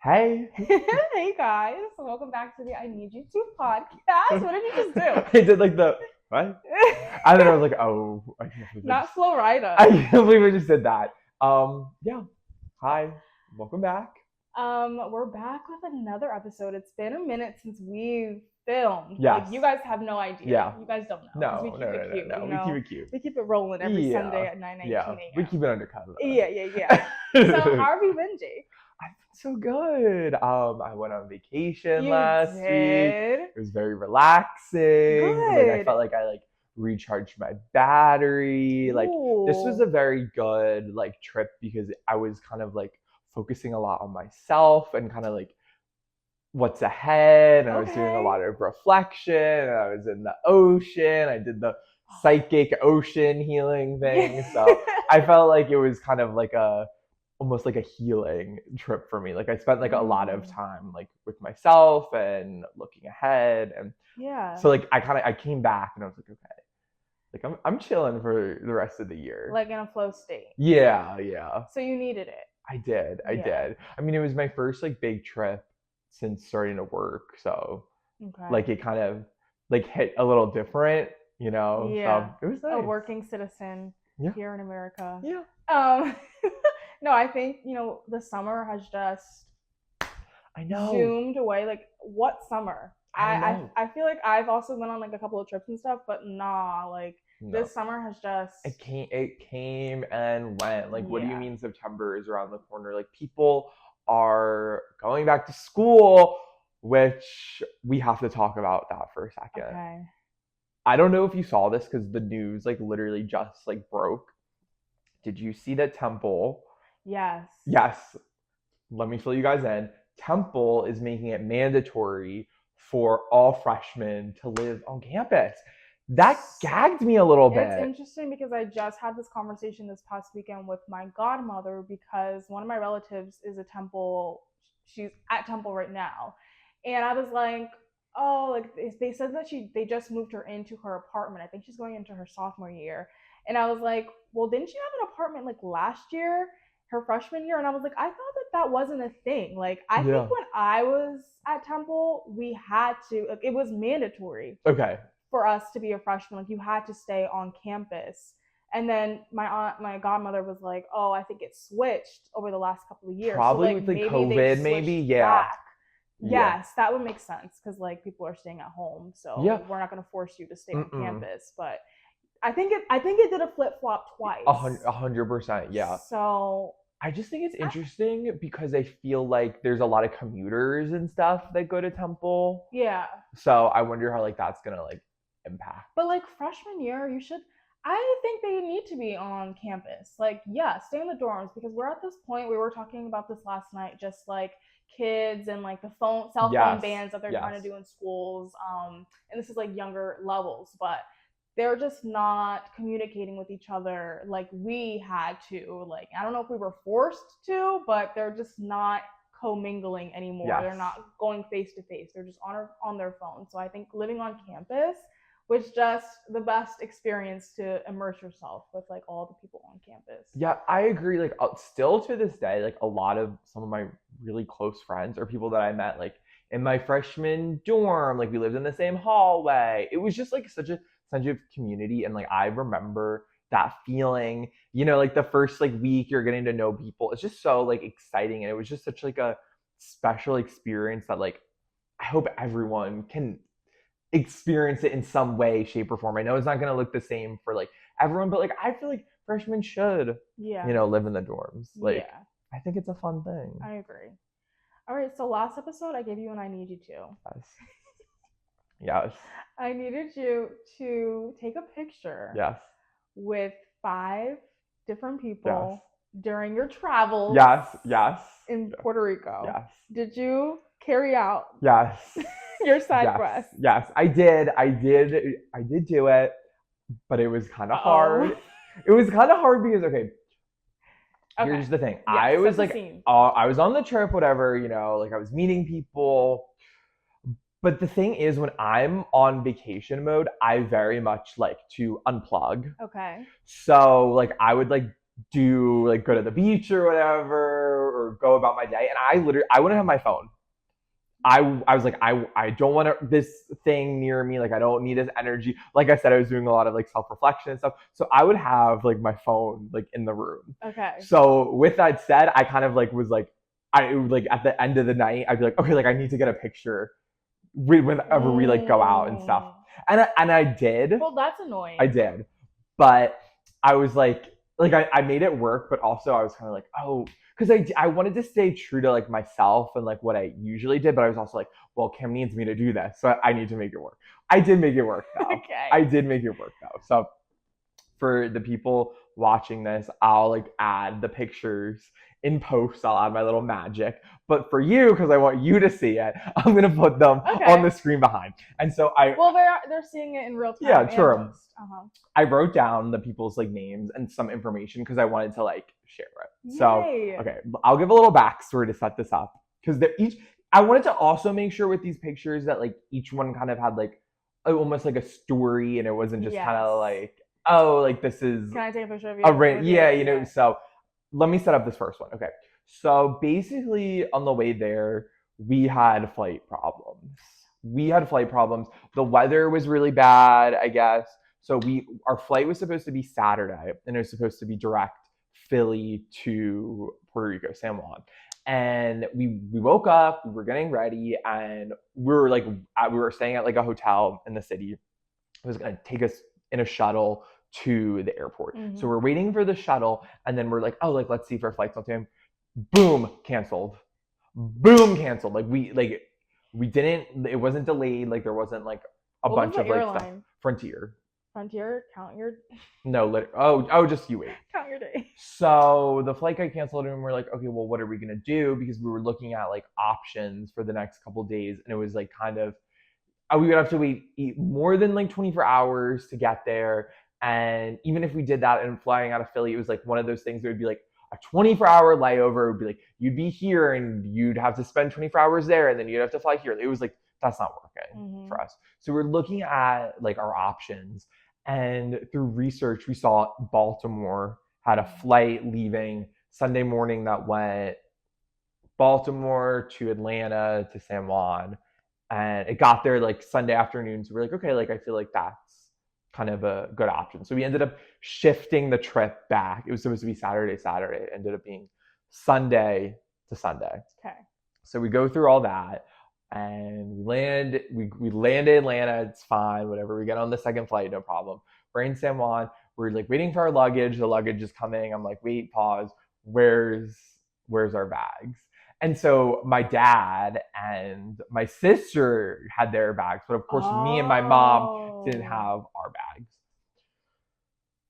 Hey. Hey guys, welcome back to the I Need You To podcast. What did you just I did like the what? do? And then I was like, oh, I can't believe Not Flo I Rida. can't believe I just did that. Yeah. Hi. Welcome back. We're back with another episode. It's been a minute since we've filmed. Like Yes. you guys have no idea. Yeah. You guys don't know because we No, keep no, it no, no, cute. no. We keep it cute. We keep it rolling every Sunday Yeah. at 9:19 Yeah. We a.m. keep it undercover. Yeah. So how have you been, Jake? I've been so good. I went on vacation You last week. did. It was very relaxing. Like I Good. felt like I recharged my battery. Like this was Ooh. a very good trip because I was kind of focusing a lot on myself and kind of what's ahead. And I was doing a Okay. lot of reflection. And I was in the ocean. I did the psychic ocean healing thing. So I felt like it was kind of almost like a healing trip for me. Like I spent a lot of time with myself and looking ahead. And Yeah. so I came back and I was like, okay, I'm chilling for the rest of the year. Like in a flow state. Yeah. So you needed it. I did. Yeah. I mean, it was my first big trip since starting to work. So Okay. it kind of hit a little different, Yeah. So it was A nice. working citizen Yeah. here in America. Yeah. No, I think, the summer has just I know. zoomed away. Like, what summer? I know. I feel like I've also been on a couple of trips and stuff, but nah, No. this summer has just It came and went. What do you Yeah. mean September is around the corner? People are going back to school, which we have to talk about that for a second. Okay. I don't know if you saw this because the news literally just broke. Did you see that Temple? Yes. Yes. Let me fill you guys in. Temple is making it mandatory for all freshmen to live on campus. That gagged me a little bit. It's interesting because I just had this conversation this past weekend with my godmother because one of my relatives is she's at Temple right now. And I was like, oh, they said that they just moved her into her apartment. I think she's going into her sophomore year. And I was like, well, didn't she have an apartment last year, her freshman year? And I was like, I thought that wasn't a thing. I think when I was at Temple, we had to, it was mandatory. Okay. For us to be a freshman, you had to stay on campus. And then my godmother was like, "Oh, I think it switched over the last couple of years. Probably so, with COVID, maybe. Yeah. Back. Yes, that would make sense because people are staying at home, so we're not going to force you to stay on campus. But I think it did a flip flop twice. 100%. Yeah. So I just think it's interesting because I feel like there's a lot of commuters and stuff that go to Temple. Yeah. So I wonder how that's gonna impact. But freshman year, I think they need to be on campus. Stay in the dorms because we're at this point. We were talking about this last night, just kids and the cell phone bans that they're trying to do in schools. And this is younger levels, but they're just not communicating with each other like we had to. I don't know if we were forced to, but they're just not commingling anymore. They're not going face to face. They're just on their phone. So I think living on campus was just the best experience to immerse yourself with all the people on campus. Yeah, I agree. Still to this day, a lot of some of my really close friends or people that I met in my freshman dorm, we lived in the same hallway. It was just such a sense of community, and I remember that feeling. The first week you're getting to know people. It's just so exciting, and it was just such a special experience that I hope everyone can experience it in some way, shape, or form. I know it's not going to look the same for everyone, but I feel like freshmen should live in the dorms. I think it's a fun thing. I agree. All right, so last episode I gave you an I Need You To. Yes. I needed you to take a picture. Yes. With 5 different people during your travels. Yes. In Puerto Rico. Yes. Did you carry out? Yes. Your side quest. Yes, I did do it, but it was kind of hard. It was kind of hard because here's the thing. I was I was on the trip, whatever, I was meeting people. But the thing is, when I'm on vacation mode, I very much like to unplug. Okay. So I would do like go to the beach or whatever, or go about my day. And I wouldn't have my phone. I was like, I don't want this thing near me. Like, I don't need this energy. Like I said, I was doing a lot of like self reflection and stuff. So I would have like my phone like in the room. Okay. So with that said, I kind of like was like, I like at the end of the night, I'd be like, okay, like I need to get a picture whenever we like go out and stuff. And I did. Well, that's annoying. I did, but I was like I made it work, but also I was kind of like, oh, because I wanted to stay true to like myself and like what I usually did, but I was also like, well, Kim needs me to do this, so I need to make it work. I did make it work though. Okay. I did make it work though. So for the people watching this, I'll like add the pictures in post. I'll add my little magic. But for you, because I want you to see it, I'm gonna put them on the screen behind. And so they're seeing it in real time. Yeah, true. I wrote down the people's like names and some information because I wanted to like share it. Yay. So okay, I'll give a little backstory to set this up because they're each. I wanted to also make sure with these pictures that like each one kind of had like almost like a story, and it wasn't just kind of like, oh, like this is. Can I take a picture of you? Yeah, you know. So let me set up this first one. Okay, so basically on the way there, we had flight problems. The weather was really bad, I guess. So our flight was supposed to be Saturday, and it was supposed to be direct Philly to Puerto Rico, San Juan. And we woke up, we were getting ready, and we were staying at like a hotel in the city. It was gonna take us in a shuttle to the airport. Mm-hmm. So we're waiting for the shuttle, and then we're like, oh, like let's see if our flight's on time. Boom, canceled. Like we didn't. It wasn't delayed. Like there wasn't like a bunch of like stuff. Frontier, count your. No, just you wait. Count your day. So the flight got canceled, and we're like, okay, well, what are we gonna do? Because we were looking at like options for the next couple of days, and it was like kind of, we would have to wait more than like 24 hours to get there. And even if we did that and flying out of Philly, it was like one of those things that would be like a 24-hour layover. Would be like you'd be here and you'd have to spend 24 hours there, and then you'd have to fly here. It was like that's not working for us. So we're looking at like our options, and through research, we saw Baltimore had a flight leaving Sunday morning that went Baltimore to Atlanta to San Juan, and it got there like Sunday afternoon. So we're like, okay, like I feel like that's kind of a good option. So we ended up shifting the trip back. It was supposed to be Saturday. It ended up being Sunday to Sunday. Okay. So we go through all that, and we landed Atlanta. It's fine, whatever. We get on the second flight, no problem. We're in San Juan. We're like waiting for our luggage. The luggage is coming. I'm like, wait, pause. Where's our bags? And so my dad and my sister had their bags, but of course me and my mom didn't have our bags.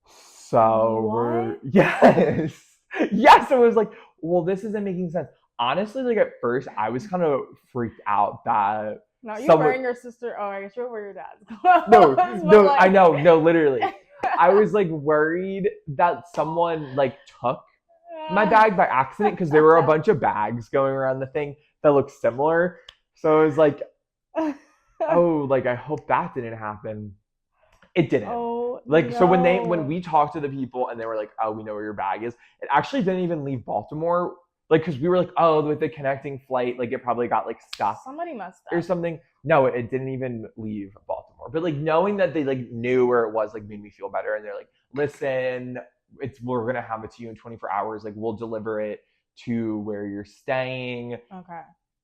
So yes. It was like, well, this isn't making sense. Honestly, like at first I was kind of freaked out that no, you wearing your sister. Oh, I guess you're wearing your dad's. No, I know. No, literally. I was like worried that someone like took my bag by accident because there were a bunch of bags going around the thing that looked similar. So I was like, oh, like I hope that didn't happen. It didn't. Oh, like no. So when we talked to the people and they were like, oh, we know where your bag is, it actually didn't even leave Baltimore. Like, because we were like, oh, with the connecting flight, like it probably got like stuck. Somebody messed up. Or something. No, it didn't even leave Baltimore. But like knowing that they like knew where it was like made me feel better. And they're like, listen, we're gonna have it to you in 24 hours. Like we'll deliver it to where you're staying. Okay.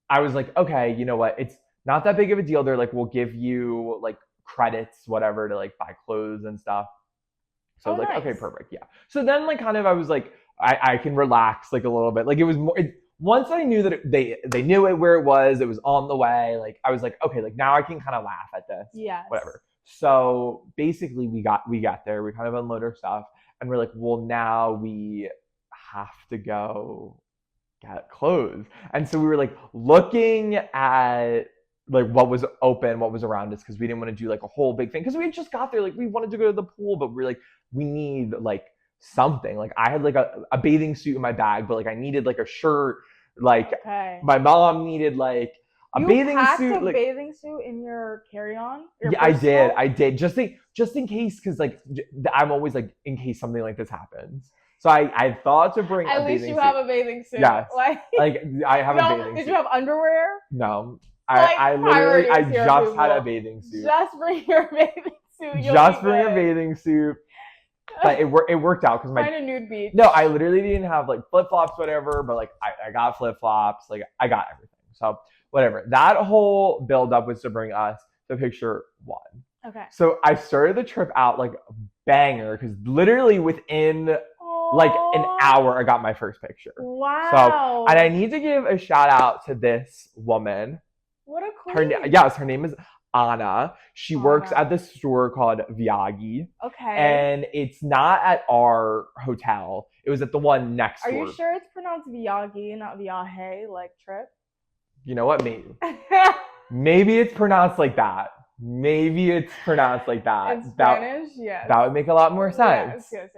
I was like, okay, you know what? It's not that big of a deal. They're like, we'll give you like credits, whatever, to like buy clothes and stuff. So I was like, okay, perfect. Yeah. So then like kind of I was like, I can relax like a little bit. Like it was more once I knew that they knew it where it was on the way. Like I was like, okay, like now I can kind of laugh at this. Yeah. Whatever. So basically we got there. We kind of unload our stuff, and we're like, well, now we have to go get clothes. And so we were like looking at like what was open, what was around us, because we didn't want to do like a whole big thing because we had just got there. Like we wanted to go to the pool, but we're like, we need like something. Like I had like a bathing suit in my bag, but like I needed like a shirt. Like my mom needed like a bathing suit. A bathing suit in your carry-on? Yeah, I did. Just in case, because like I'm always like in case something like this happens. So I thought to bring At a least bathing you suit. have a bathing suit. Yes. Like I have a no, bathing did suit. you have underwear? No. Like, I literally I priorities here, just had a people. bathing suit. Just bring your bathing suit. You'll Just be bring a good. bathing suit. But it worked out because Find a nude beach. No, I literally didn't have like flip flops, whatever. But like I got flip flops. Like I got everything. So whatever. That whole build up was to bring us to picture one. Okay. So I started the trip out like a banger because literally within like an hour I got my first picture. Wow. So and I need to give a shout out to this woman. What a queen. Her name is Anna. She works at this store called Viaggi. Okay. And it's not at our hotel. It was at the one next door. Are you sure it's pronounced Viaggi, not Viaje, like trip? You know what? Maybe it's pronounced like that. Maybe it's pronounced like that. In Spanish, yes. That would make a lot more sense. Yes.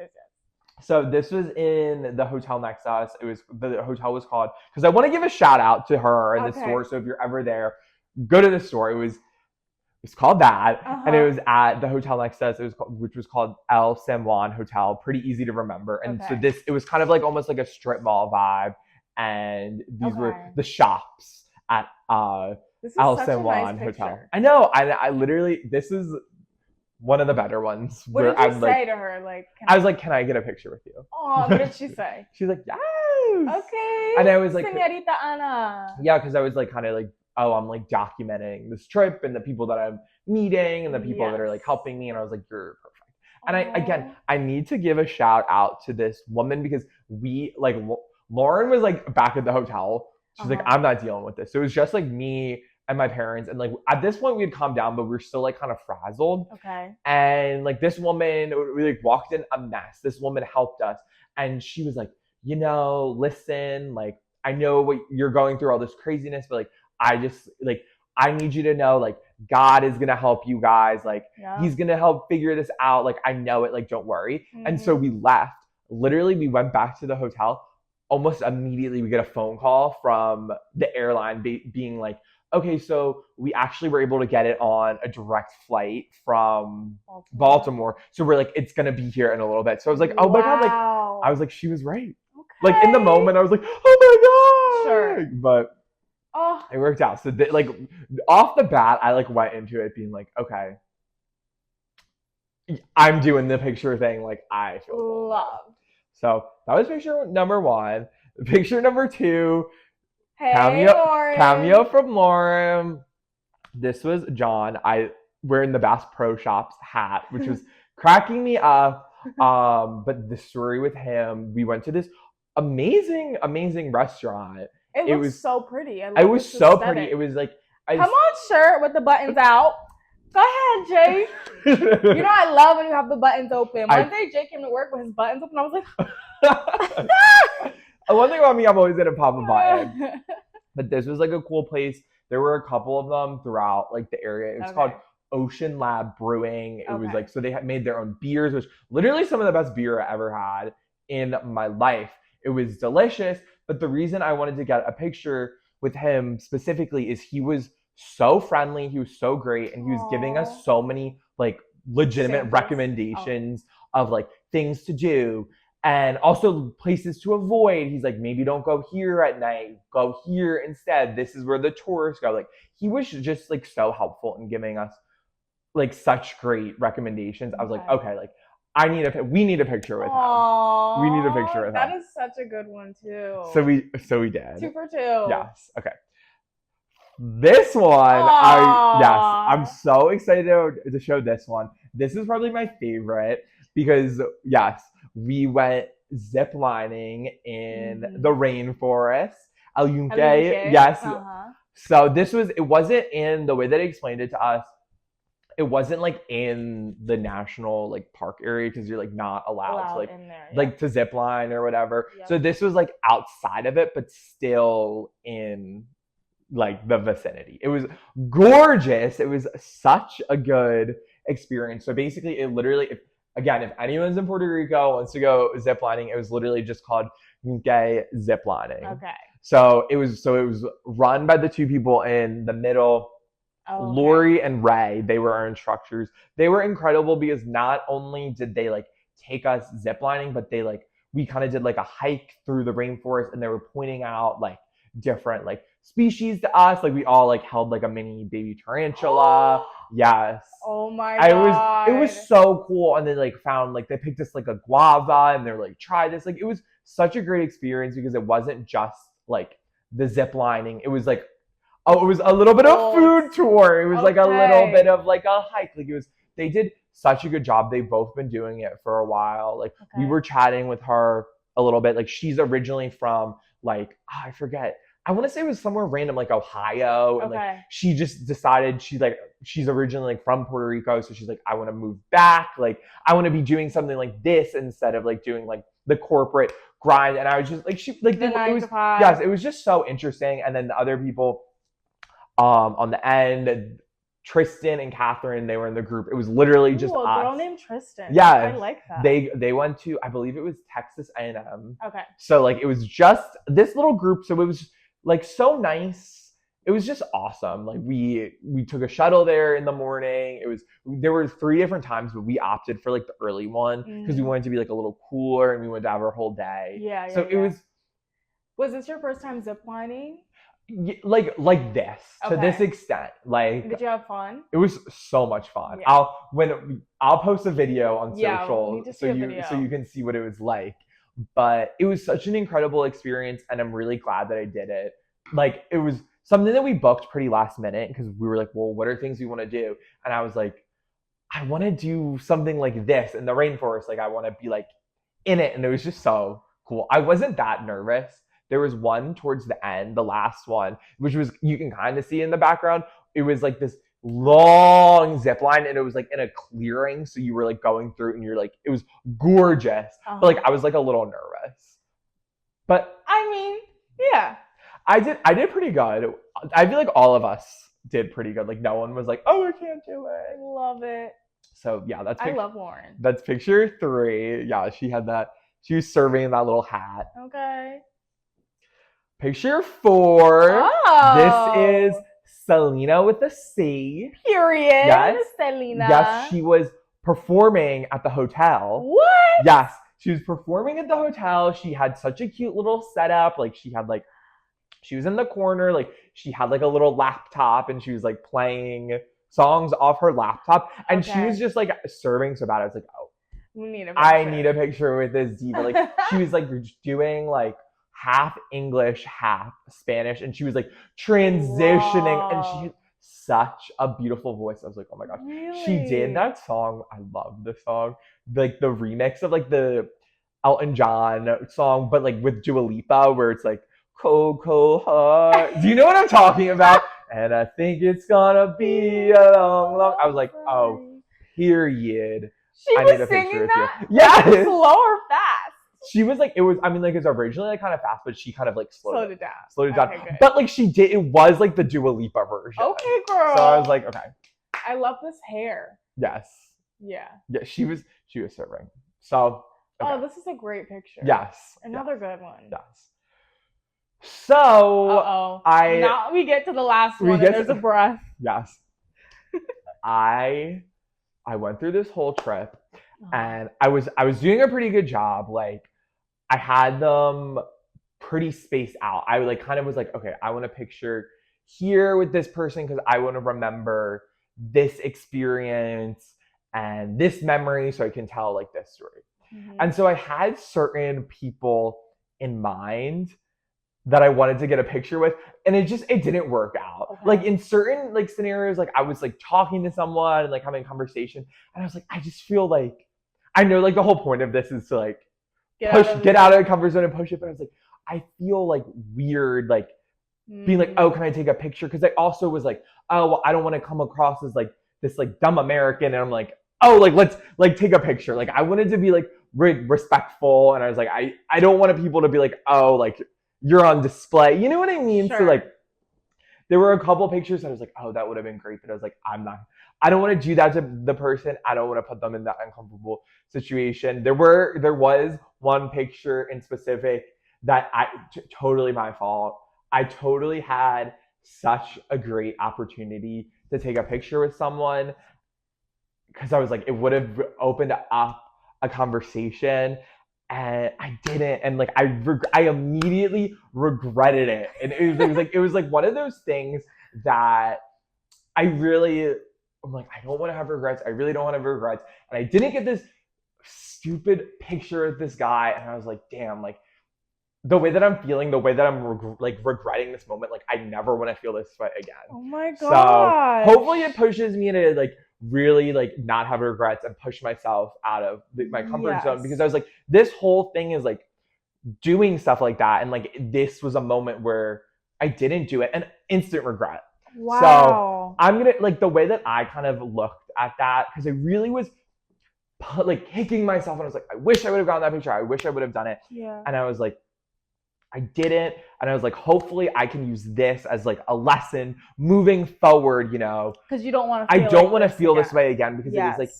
So this was in the hotel next to us. The hotel was called, because I want to give a shout out to her and the store. So if you're ever there, go to the store. It's called that, and it was at the hotel next to us. Which was called El San Juan Hotel. Pretty easy to remember. And so it was kind of like almost like a strip mall vibe, and these were the shops at El San Juan Hotel. I know. I literally, this is one of the better ones. What did you say to her? Like, I was like, "Can I get a picture with you?" Oh, what did she say? She's like, "Yes." Okay. And I was like, Señorita Ana. Yeah, because I was like, kind of like, oh, I'm like documenting this trip and the people that I'm meeting and the people that are like helping me. And I was like, you're perfect. And I need to give a shout out to this woman because Lauren was like back at the hotel. She's like, I'm not dealing with this. So it was just like me and my parents. And like at this point we had calmed down, but we were still like kind of frazzled. Okay. And like this woman, we like walked in a mess. This woman helped us. And she was like, listen, like, I know what you're going through, all this craziness, but like, I need you to know, like, God is going to help you guys. Like, he's going to help figure this out. Like, I know it. Like, don't worry. Mm-hmm. And so we left. Literally, we went back to the hotel. Almost immediately, we get a phone call from the airline being like, okay, so we actually were able to get it on a direct flight from Baltimore. So we're like, it's going to be here in a little bit. So I was like, oh my God. Like, I was like, she was right. Okay. Like, in the moment, I was like, oh my God. Sure. But it worked out. So like off the bat, I like went into it being like, okay, I'm doing the picture thing. Like I feel loved. So that was picture number one. Picture number two, cameo from Lauren. This was John. Wearing the Bass Pro Shops hat, which was cracking me up. But the story with him, we went to this amazing restaurant. It was so pretty. It was so pretty. It was like come on, shirt with the buttons out. Go ahead, Jay. You know I love when you have the buttons open. One day Jay came to work with his buttons open. I was like, one thing about me, I'm always gonna pop a button. But this was like a cool place. There were a couple of them throughout like the area. It was called Ocean Lab Brewing. It was like, so they had made their own beers, which literally some of the best beer I ever had in my life. It was delicious. But the reason I wanted to get a picture with him specifically is he was so friendly. He was so great. And he was giving us so many like legitimate recommendations of like things to do and also places to avoid. He's like, maybe don't go here at night. Go here instead. This is where the tourists go. Like he was just like so helpful in giving us like such great recommendations. I was like, okay, like we need a picture with him. We need a picture with him. That is such a good one too. So we did. 2 for 2. Yes. Okay. This one, I'm so excited to show this one. This is probably my favorite because we went zip lining in the rainforest. El Yunque. Yes. So it wasn't in the way that he explained it to us. It wasn't like in the national like park area because you're like not allowed to like in there, like to zip line or whatever. Yep. So this was like outside of it, but still in like the vicinity. It was gorgeous. It was such a good experience. So basically, it literally, if anyone's in Puerto Rico wants to go zip lining, it was literally just called Yunque zip lining. Okay. So it was run by the two people in the middle. Lori and Ray, they were our instructors. They were incredible because not only did they like take us ziplining, but they like we kind of did like a hike through the rainforest, and they were pointing out like different like species to us. Like we all like held like a mini baby tarantula. Yes. Oh my It god. was so cool. And then like found like they picked us like a guava and they're like, try this. Like it was such a great experience because it wasn't just like the zip lining. It was like, oh, it was a little bit of food tour. It was like a little bit of like a hike. Like it was, they did such a good job. They've both been doing it for a while. Like we were chatting with her a little bit. Like she's originally from like, I forget. I want to say it was somewhere random, like Ohio. And like she just decided she's originally like from Puerto Rico. So she's like, I want to move back. Like I want to be doing something like this instead of like doing like the corporate grind. And I was just like, she like, it was, yes, it was just so interesting. And then the other people on the end, Tristan and Catherine, they were in the group. It was literally just us. A girl named Tristan. Yeah, I like that. They went to, I believe it was Texas A&M. Okay. So like it was just this little group. So it was like so nice. It was just awesome. Like we took a shuttle there in the morning. There were 3 different times, but we opted for like the early one because we wanted to be like a little cooler and we wanted to have our whole day. Yeah. So it was. Was this your first time ziplining? Like this to this extent. Like, did you have fun? It was so much fun. Yeah. I'll post a video on social so you can see what it was like. But it was such an incredible experience, and I'm really glad that I did it. Like it was something that we booked pretty last minute because we were like, well, what are things we want to do? And I was like, I want to do something like this in the rainforest. Like I want to be like in it, and it was just so cool. I wasn't that nervous. There was one towards the end, the last one, which was, you can kind of see in the background. It was like this long zip line, and it was like in a clearing. So you were like going through, and you're like, it was gorgeous. But like I was like a little nervous. But I mean, yeah. I did pretty good. I feel like all of us did pretty good. Like no one was like, oh, I can't do it. I love it. So yeah, I love Lauren. That's picture 3. Yeah, she had that. She was serving that little hat. Okay. Picture 4. Oh. This is Selena with a C. Period. Yes. Selena. Yes, she was performing at the hotel. What? Yes, she was performing at the hotel. She had such a cute little setup. Like she was in the corner. Like she had like a little laptop, and she was like playing songs off her laptop. And she was just like serving so bad. I was like, oh, I need a picture with this diva. Like she was like doing like half English, half Spanish, and she was like transitioning, and she had such a beautiful voice. I was like, oh my gosh. Really? She did that song. I love the song. Like the remix of like the Elton John song, but like with Dua Lipa, where it's like Coco Heart. Do you know what I'm talking about? And I think it's gonna be a long. I was like, oh, period. I need a picture that? With you. Yes. Like slow or fast? She was like, it was originally like kind of fast, but she kind of like slowed it down. Good. But like it was like the Dua Lipa version. Okay, girl. So I was like, okay. I love this hair. Yes. Yeah. Yeah, she was serving. So. Okay. Oh, this is a great picture. Yes. Another good one. Yes. So now we get to the last one, and there's a breath. Yes. I went through this whole trip, and I was doing a pretty good job. Like I had them pretty spaced out. I like kind of was like, okay, I want to picture here with this person because I want to remember this experience and this memory so I can tell like this story. Mm-hmm. And so I had certain people in mind that I wanted to get a picture with, and it didn't work out. Okay. Like in certain like scenarios, like I was like talking to someone and like having a conversation, and I was like, I just feel like, I know like the whole point of this is to like get out of the comfort zone and push it, but I was like, I feel like weird, like being like, oh, can I take a picture? Because I also was like, oh, well, I don't want to come across as like this like dumb American, and I'm like, oh, like let's like take a picture. Like I wanted to be like respectful, and I was like, I don't want people to be like, oh, like you're on display. You know what I mean? Sure. So like there were a couple pictures that I was like, oh, that would have been great. But I was like, I don't want to do that to the person. I don't want to put them in that uncomfortable situation. There was one picture in specific that totally my fault. I totally had such a great opportunity to take a picture with someone because I was like, it would have opened up a conversation. and I didn't, and like I immediately regretted it, and it was like one of those things that I really, I'm like, I don't want to have regrets. I really don't want to have regrets, and I didn't get this stupid picture of this guy, and I was like, damn, like the way that I'm feeling, the way that I'm like regretting this moment, like I never want to feel this way again. Oh my So god. hopefully it pushes me to like really like not have regrets and push myself out of my comfort zone, because I was like, this whole thing is like doing stuff like that, and like this was a moment where I didn't do it and instant regret. Wow. So I'm gonna like the way that I kind of looked at that, because I really was like kicking myself, and I was like, I wish I would have gotten that picture. I wish I would have done it. Yeah. And I was like, I didn't. And I was like, hopefully I can use this as like a lesson moving forward, you know. Because you don't want to I don't want to feel this way again, because it was like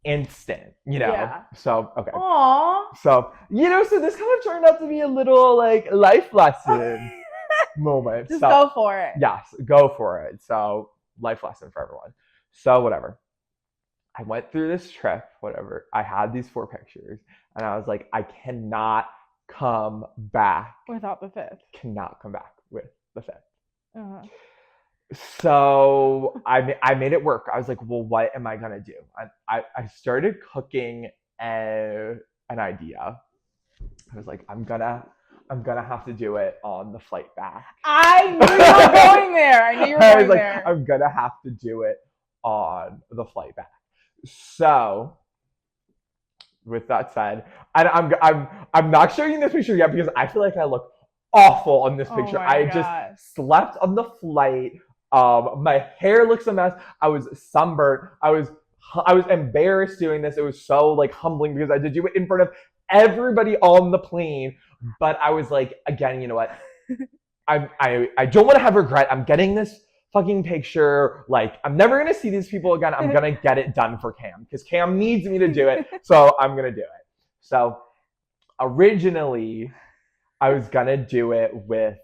instant, you know. Yeah. So okay. Aww. So, you know, so this kind of turned out to be a little like life lesson moment. Just so, go for it. Yes, go for it. So life lesson for everyone. So whatever. I went through this trip, whatever. I had these 4 pictures, and I was like, I cannot come back without the 5th. Cannot come back with the 5th. Uh-huh. So I made it work. I was like, well, what am I gonna do? I started cooking an idea. I was like, I'm gonna have to do it on the flight back. I knew you were going there. I knew you were going I was like, there. I'm gonna have to do it on the flight back. So, with that said, and I'm not showing you this picture yet because I feel like I look awful on this picture. I just slept on the flight. My hair looks a mess. I was sunburnt. I was embarrassed doing this. It was so like humbling because I had to do it in front of everybody on the plane. But I was like, again, you know what? I don't want to have regret. I'm getting this fucking picture. Like, I'm never gonna see these people again. I'm gonna get it done for Cam because Cam needs me to do it. So I'm gonna do it. So originally, I was gonna do it with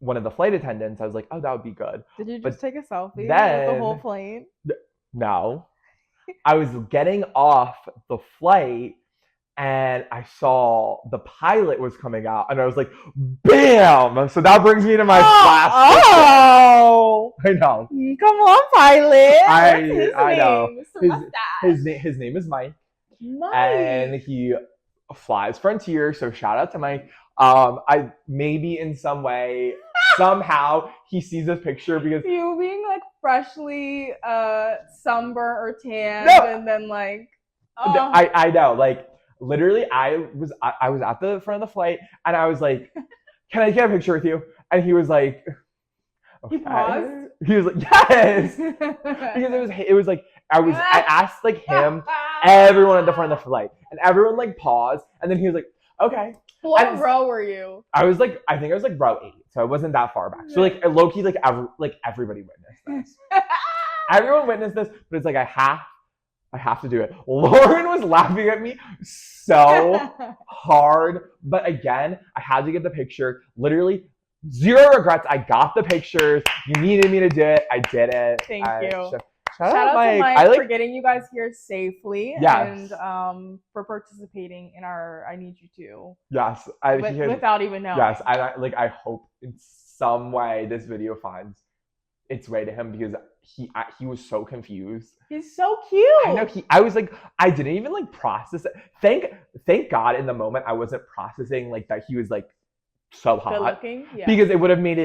one of the flight attendants. I was like, oh, that would be good. Did you just take a selfie with the whole plane? No. I was getting off the flight, and I saw the pilot was coming out, and I was like, bam! So that brings me to my last picture. I know. Come on, pilot. I know. His name is Mike. And he flies Frontier, so shout out to Mike. I maybe in some way, somehow he sees this picture because you being like freshly sunburned or tanned, and then like I know, like literally I was at the front of the flight, and I was like, can I get a picture with you? And he was like, okay. He paused. He was like, yes, because it was like I asked like him, everyone at the front of the flight, and everyone like paused, and then he was like, okay. What row were you? I think I was like row 8, so I wasn't that far back. So like low-key, like everybody witnessed this. Everyone witnessed this, but it's like I have to do it. Lauren was laughing at me so hard, but again, I had to get the picture. Literally, 0 regrets. I got the pictures. You needed me to do it. I did it. Thank you. Shout out to Mike for getting you guys here safely, and for participating in our I Need You To. Yes, without even knowing. Yes, I hope in some way this video finds its way to him because he was so confused. He's so cute. I know. I was like, I didn't even like process it. Thank God in the moment I wasn't processing like that he was like so hot. Good looking, yeah. Because it would have made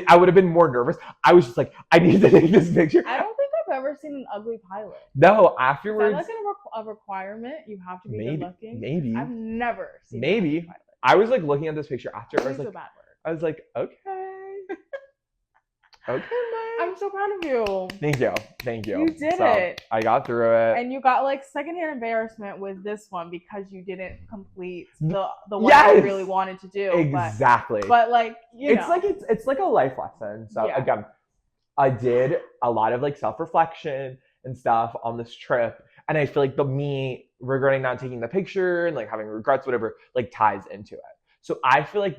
I would have been more nervous. I was just like, I need to take this picture. I don't think I've ever seen an ugly pilot. No, afterwards. Is that like a requirement? You have to be good looking? Maybe. I've never seen an ugly pilot. I was like looking at this picture after. I was like, I was like, okay. Okay, Mike. I'm so proud of you. Thank you. You did it. I got through it. And you got like secondhand embarrassment with this one because you didn't complete the one you really wanted to do. Exactly. But like, it's like a life lesson. So again, I did a lot of like self-reflection and stuff on this trip. And I feel like me regretting not taking the picture and like having regrets, whatever, like ties into it. So I feel like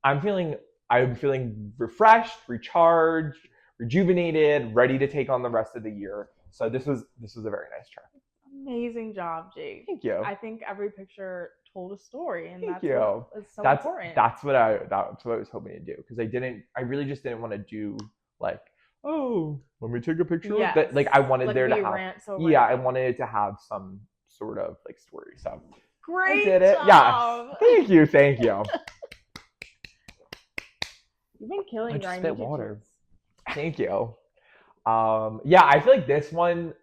I'm feeling refreshed, recharged, rejuvenated, ready to take on the rest of the year. So this was a very nice trip. Amazing job, Jake. Thank you. I think every picture told a story, and Thank that's you. what is so important. That's what I was hoping to do, because I really just didn't want to do like, oh, let me take a picture of that. Like I wanted Like there to be have rant so I random. wanted it to have some sort of like story. So Great I did it. job. Yeah. Thank you. You've been killing I your just spit Nike water. kids. Thank you. Yeah, I feel like this one,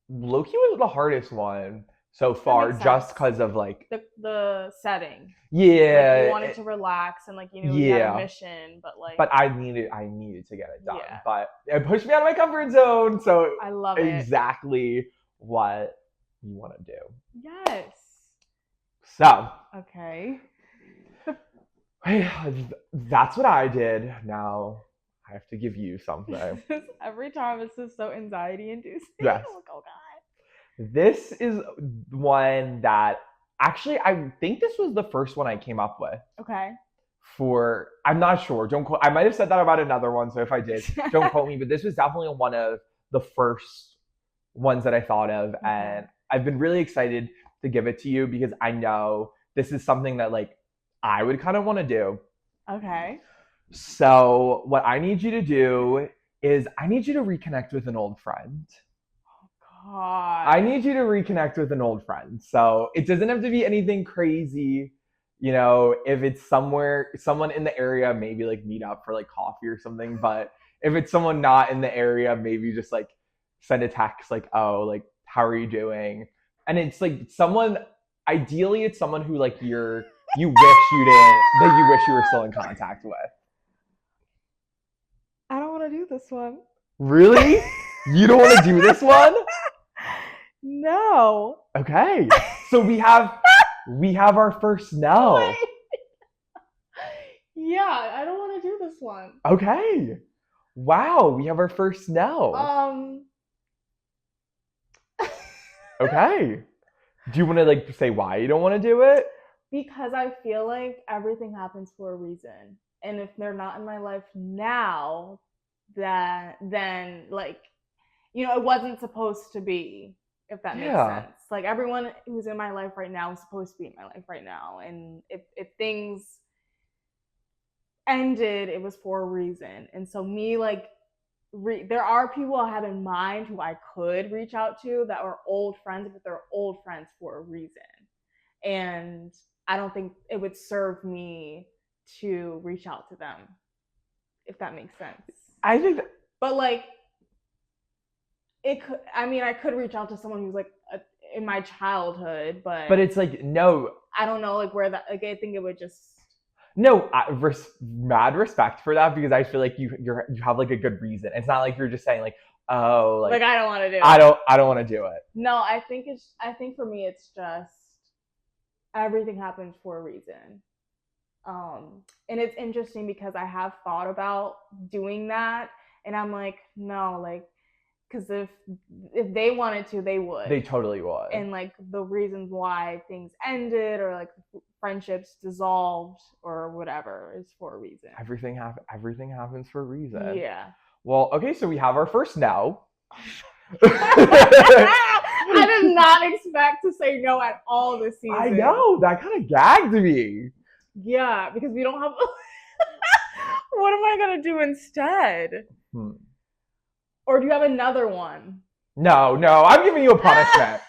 low-key, was the hardest one so far, makes just sense. because of like The setting. yeah, Like you wanted to relax and like you knew you had yeah. a mission, but like but I needed to get it done. Yeah. But it pushed me out of my comfort zone, so I love it. exactly what you want to do. Yes. So Okay. that's what I did. Now I have to give you something. Every time it's just so anxiety inducing. Yes. Like, oh God. This is one that actually I think this was the first one I came up with. Okay. I'm not sure. Don't quote. I might have said that about another one, so if I did, don't quote me. But this was definitely one of the first ones that I thought of, and I've been really excited to give it to you because I know this is something that like I would kind of want to do. Okay. So what I need you to do is I need you to reconnect with an old friend. Oh God. I need you to reconnect with an old friend. So it doesn't have to be anything crazy. You know, if it's someone in the area, maybe like meet up for like coffee or something. But if it's someone not in the area, maybe just like send a text like, oh, like, how are you doing? And it's like ideally it's someone who like you wish you were still in contact with. I don't want to do this one. Really? You don't want to do this one? No. Okay. So we have our first no. Yeah, I don't want to do this one. Okay. Wow, we have our first no. Okay. Do you want to like say why you don't want to do it? Because I feel like everything happens for a reason. And if they're not in my life now, then like, you know, it wasn't supposed to be, if that makes sense. Like everyone who's in my life right now is supposed to be in my life right now. And if things ended, it was for a reason. And so me like there are people I have in mind who I could reach out to that are old friends, but they're old friends for a reason. And I don't think it would serve me to reach out to them, if that makes sense. I think but like it could, I mean, I could reach out to someone who's like in my childhood, but it's like, no, I don't know, like where that, like I think it would just no, mad respect for that, because I feel like you have like a good reason. It's not like you're just saying like, oh, like I don't want to do it. I don't want to do it. No, I think for me it's just everything happens for a reason. And it's interesting because I have thought about doing that, and I'm like, no, like, because if they wanted to, they would. They totally would. And like the reasons why things ended or like friendships dissolved or whatever is for a reason. Everything happens for a reason. Yeah. Well, okay, so we have our first no. I did not expect to say no at all this season. I know, that kind of gagged me. Yeah, because we don't have. What am I gonna do instead? Or do you have another one? No, I'm giving you a punishment.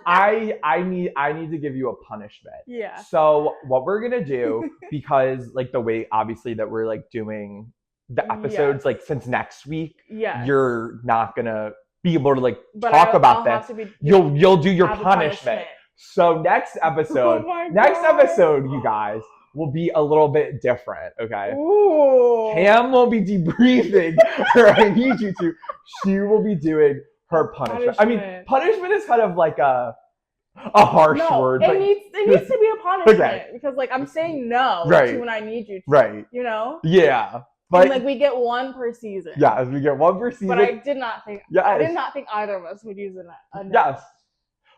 I need to give you a punishment. Yeah. So what we're gonna do, because like the way obviously that we're like doing the episodes, like since next week, you're not gonna be able to like talk about this. You'll do your punishment. So next episode, you guys, will be a little bit different, okay? Ooh. Cam will be debriefing her. I need you to. She will be doing her punishment. I mean, punishment is kind of like a harsh word. It needs to be a punishment because like I'm saying no to when I need you to. Right. You know? Yeah. But and, like we get one per season. Yeah, we get one per season. But I did not think either of us would use a no. Yes.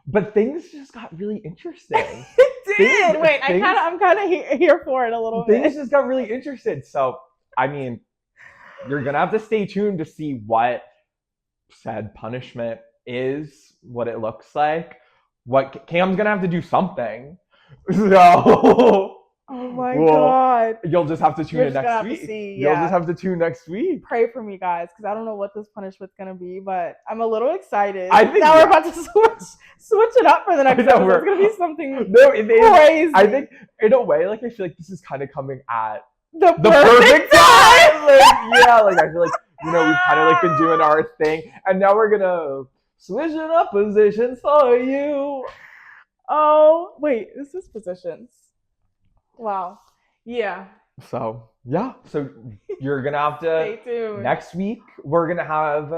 But things just got really interesting. It did. Wait, I'm kind of here for it a little bit. Things just got really interesting. So, I mean, you're gonna have to stay tuned to see what said punishment is what it looks like, what Cam's gonna have to do something. So Oh my well, God. you'll just have to tune You're in just gonna next have to week. see, You'll yeah. just have to tune next week. Pray for me, guys, because I don't know what this punishment's gonna be, but I'm a little excited. I think now we're about to switch it up for the next episode. It's gonna be something crazy. I think in a way, like I feel like this is kind of coming at the perfect time. Like, yeah, like I feel like, you know, we've kind of like been doing our thing, and now we're gonna switch it up positions for you. Oh wait, is this positions? Wow. Yeah. So yeah, so you're gonna have to Stay tuned. next week. We're gonna have.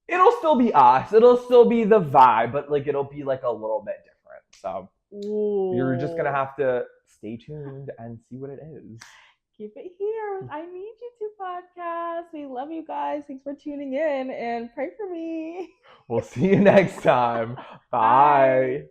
It'll still be us. It'll still be the vibe, but like it'll be like a little bit different. So you're just gonna have to stay tuned and see what it is. Keep it here. I Need You To podcast. We love you guys. Thanks for tuning in and pray for me. We'll see you next time. Bye.